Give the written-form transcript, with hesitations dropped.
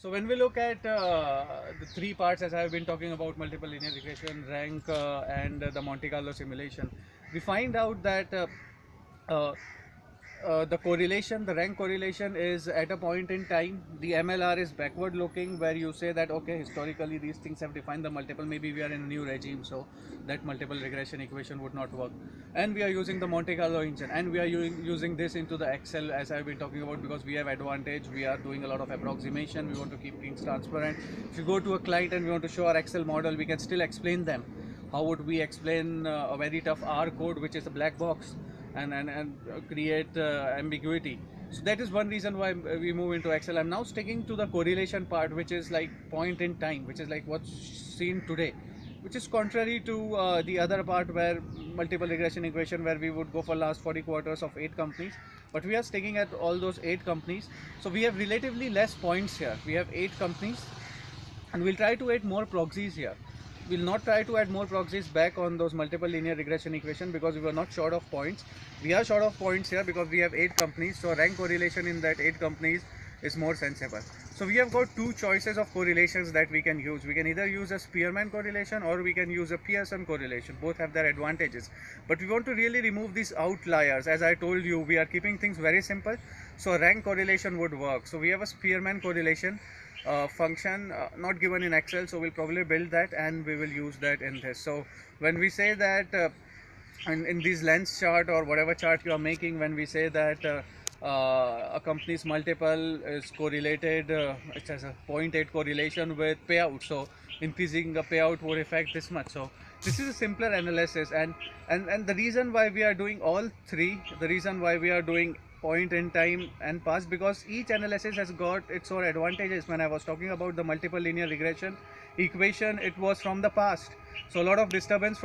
So when we look at the three parts, as I have been talking about, multiple linear regression, rank, and the Monte Carlo simulation, we find out that uh, the correlation, the rank correlation is at a point in time. The MLR is backward looking, where you say that okay, historically these things have defined the multiple. Maybe we are in a new regime, so that multiple regression equation would not work. And we are using the Monte Carlo engine, and we are using this into the Excel, as I've been talking about, because we have advantage. We are doing a lot of approximation. We want to keep things transparent. If you go to a client and we want to show our Excel model, we can still explain them. How would we explain a very tough R code, which is a black box? And create ambiguity. So that is one reason why we move into Excel. I'm now sticking to the correlation part, which is like point in time, which is like what's seen today, which is contrary to the other part where multiple regression equation, where we would go for last 40 quarters of 8 companies, but we are sticking at all those 8 companies. So we have relatively less points here. We have 8 companies, and we'll try to add more proxies here. We'll not try to add more proxies back on those multiple linear regression equation, because we were not short of points. We are short of points here because we have 8 companies, so rank correlation in that 8 companies is more sensible. So we have got two choices of correlations that we can use. We can either use a Spearman correlation or we can use a Pearson correlation. Both have their advantages, but we want to really remove these outliers. As I told you, we are keeping things very simple, so rank correlation would work. So we have a Spearman correlation function not given in Excel, so we'll probably build that and we will use that in this. So when we say that in these lens chart or whatever chart you are making, when we say that a company's multiple is correlated, it has a 0.8 correlation with payout, so increasing the payout would affect this much. So this is a simpler analysis, and the reason why we are doing all three, the reason why we are doing point in time and past, because each analysis has got its own advantages. When I was talking about the multiple linear regression equation, it was from the past, so a lot of disturbance from